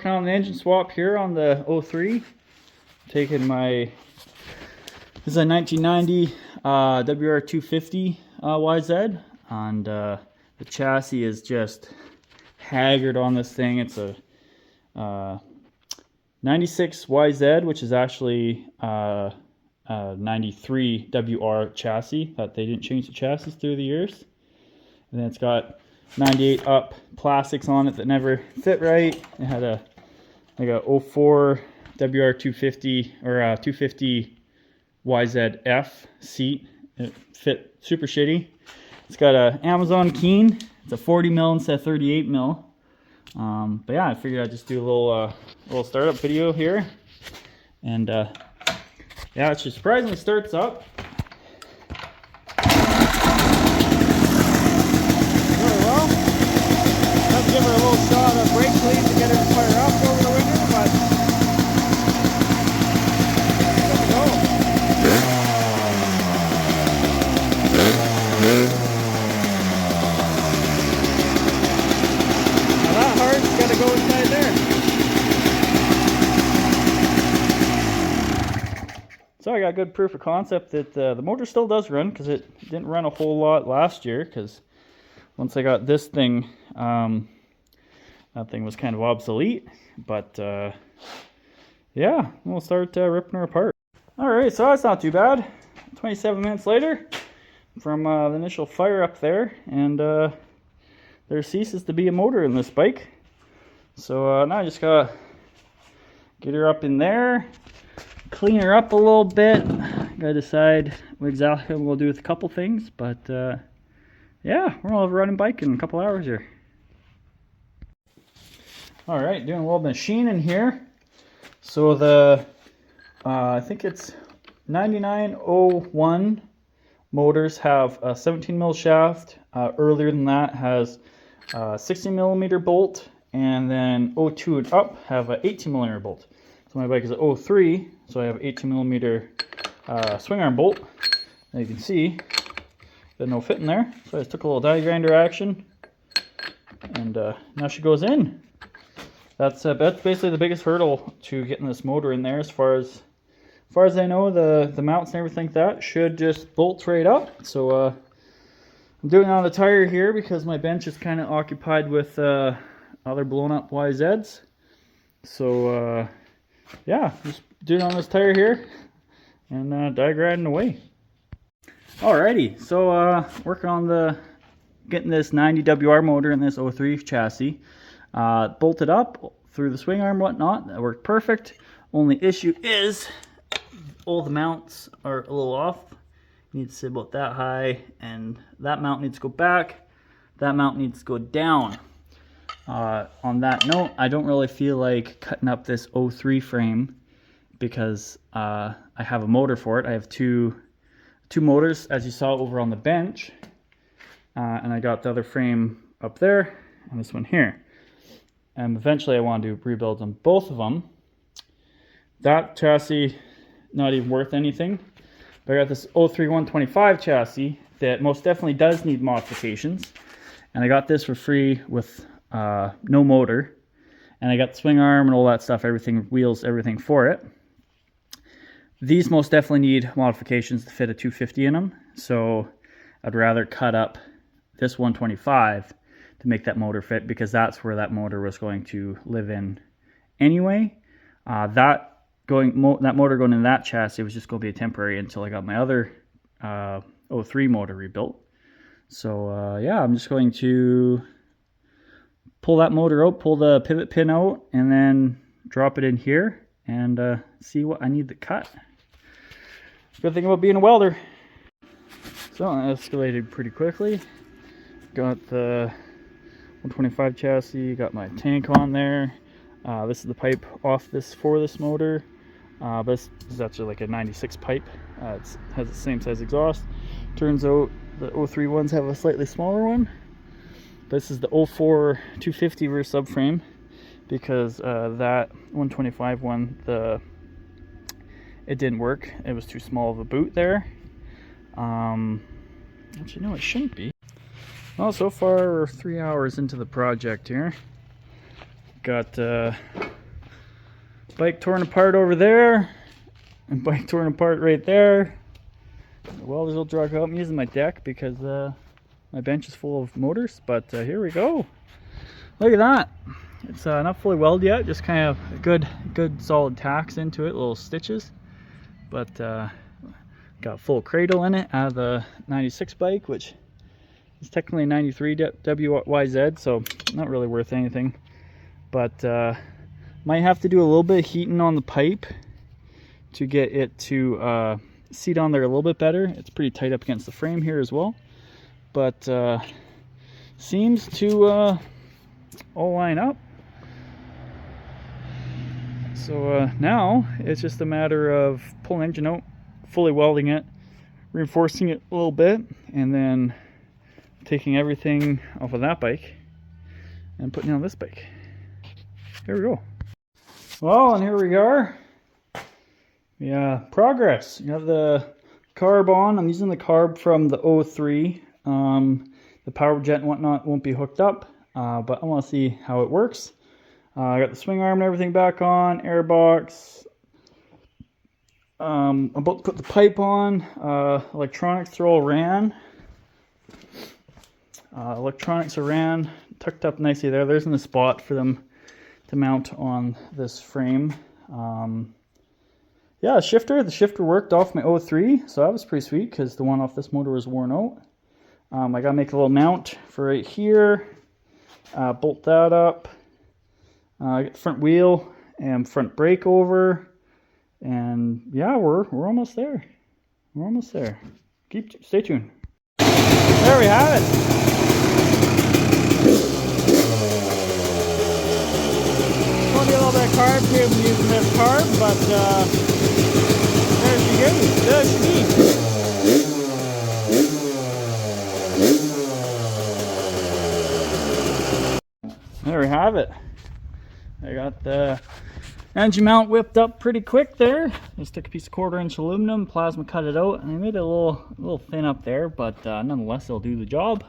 working on the engine swap here on the 03. Taking my, this is a 1990 WR250 YZ, and the chassis is just haggard on this thing. It's a 96 YZ, which is actually 93 WR chassis that they didn't change the chassis through the years. And then it's got 98 up plastics on it that never fit right. It had a like a 04 WR250 or 250 YZF seat. It fit super shitty. It's got a Amazon Keen. It's a 40 mil instead of 38 mil. But yeah, I figured I'd just do a little startup video here. And yeah, it surprisingly starts up. Give her a little shot of brake clean to get her to fire up over the winter, but let's go. Now that hard's got to go inside there. So I got good proof of concept that the motor still does run, because it didn't run a whole lot last year, because once I got this thing, that thing was kind of obsolete, but yeah, we'll start ripping her apart. Alright, so that's not too bad. 27 minutes later from the initial fire up there, and there ceases to be a motor in this bike. So now I just gotta get her up in there, clean her up a little bit. Gotta decide what exactly we'll do with a couple things, but yeah, we're gonna have a running bike in a couple hours here. Alright, doing a little machining here. So the, I think it's 9901 motors have a 17 mil shaft. Earlier than that has a 60 millimeter bolt. And then 02 and up have an 18 millimeter bolt. So my bike is a 03, so I have 18 millimeter swing arm bolt. As you can see, got no fit in there. So I just took a little die grinder action. And now she goes in. That's basically the biggest hurdle to getting this motor in there. As far as I know, the mounts and everything like that should just bolt right up. So I'm doing it on the tire here because my bench is kind of occupied with other blown up YZs. So yeah, just doing it on this tire here and die grinding away. Alrighty, so working on getting this 90 WR motor in this 03 chassis. Bolted up through the swing arm, whatnot. That worked perfect. Only issue is all the mounts are a little off. You need to sit about that high, and that mount needs to go back. That mount needs to go down. On that note, I don't really feel like cutting up this 03 frame because I have a motor for it. I have two motors, as you saw over on the bench, and I got the other frame up there and this one here. And eventually I want to rebuild them, both of them. That chassis, not even worth anything. But I got this 03 125 chassis that most definitely does need modifications. And I got this for free with no motor. And I got the swing arm and all that stuff, everything, wheels, everything for it. These most definitely need modifications to fit a 250 in them. So I'd rather cut up this 125 to make that motor fit, because that's where that motor was going to live in anyway. That motor going in that chassis was just going to be a temporary until I got my other 03 motor rebuilt. So yeah, I'm just going to pull that motor out, pull the pivot pin out, and then drop it in here and see what I need to cut. Good thing about being a welder. So it escalated pretty quickly. Got the 125 chassis, got my tank on there. This is the pipe off for this motor. But this is actually like a 96 pipe. It has the same size exhaust. Turns out the 03 ones have a slightly smaller one. This is the 04 250 rear subframe, because that 125 one, it didn't work. It was too small of a boot there. Actually, no, it shouldn't be. Well, so far we're 3 hours into the project here. Got bike torn apart over there, and bike torn apart right there. The welders will drag out. I'm using my deck because my bench is full of motors, but here we go. Look at that. It's not fully welded yet, just kind of good solid tacks into it, little stitches. But got full cradle in it out of the 96 bike, which is technically 93 WYZ, so not really worth anything. But might have to do a little bit of heating on the pipe to get it to seat on there a little bit better. It's pretty tight up against the frame here as well, but seems to all line up. So now it's just a matter of pulling the engine out, fully welding it, reinforcing it a little bit, and then taking everything off of that bike and putting it on this bike. Here we go. Well, and here we are. Yeah, progress. You have the carb on. I'm using the carb from the 03. The power jet and whatnot won't be hooked up, but I want to see how it works. I got the swing arm and everything back on, air box. I'm about to put the pipe on. Electronics are all ran. Electronics are ran, tucked up nicely there. There's in the spot for them to mount on this frame. Yeah, the shifter worked off my 03, so that was pretty sweet because the one off this motor was worn out. I gotta make a little mount for right here, bolt that up, get the front wheel and front brake over, and yeah, we're almost there. We're almost there. Stay tuned. There we have it. Only a little bit of carb too. I'm using this carb, but there she goes. There she is. There we have it. I got the engine mount whipped up pretty quick there. Just took a piece of 1/4-inch aluminum, plasma cut it out, and I made it a little thin up there, but nonetheless it'll do the job.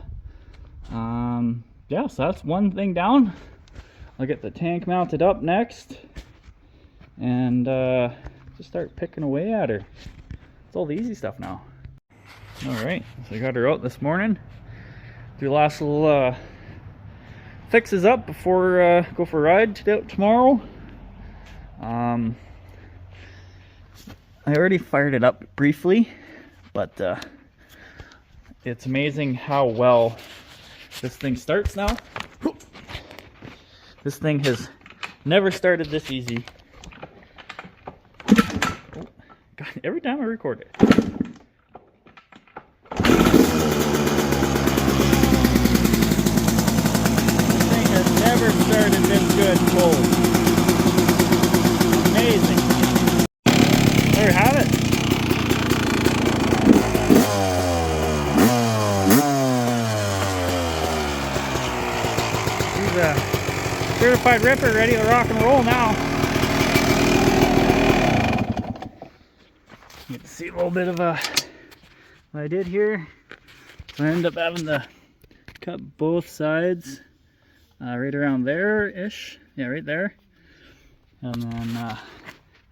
Yeah, so that's one thing down. I'll get the tank mounted up next and just start picking away at her. It's all the easy stuff now. Alright, so I got her out this morning. Do the last little fixes up before go for a ride tomorrow. I already fired it up briefly, but it's amazing how well this thing starts now. This thing has never started this easy. Oh, God, every time I record it. This thing has never started this good cold. Amazing. There you have it. She's a certified ripper, ready to rock and roll now. You can see a little bit of what I did here. So I ended up having to cut both sides right around there-ish. Yeah, right there. And then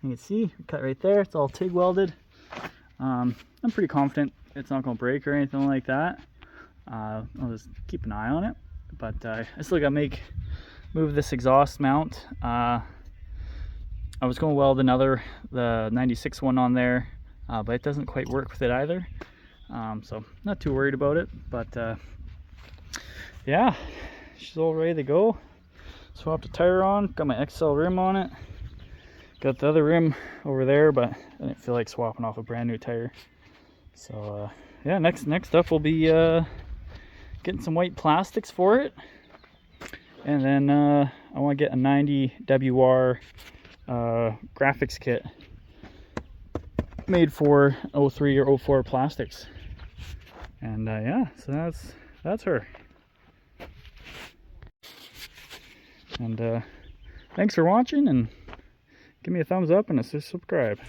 you can see, cut right there. It's all TIG welded. I'm pretty confident it's not going to break or anything like that. I'll just keep an eye on it. But I still got to move this exhaust mount. I was going to weld the 96 one on there, but it doesn't quite work with it either. So not too worried about it, but yeah, she's all ready to go. Swapped the tire on, got my XL rim on it. Got the other rim over there, but I didn't feel like swapping off a brand new tire. So yeah, next up will be getting some white plastics for it. And then I want to get a 90 WR graphics kit made for 03 or 04 plastics. And yeah, so that's her. And thanks for watching, and give me a thumbs up and a subscribe.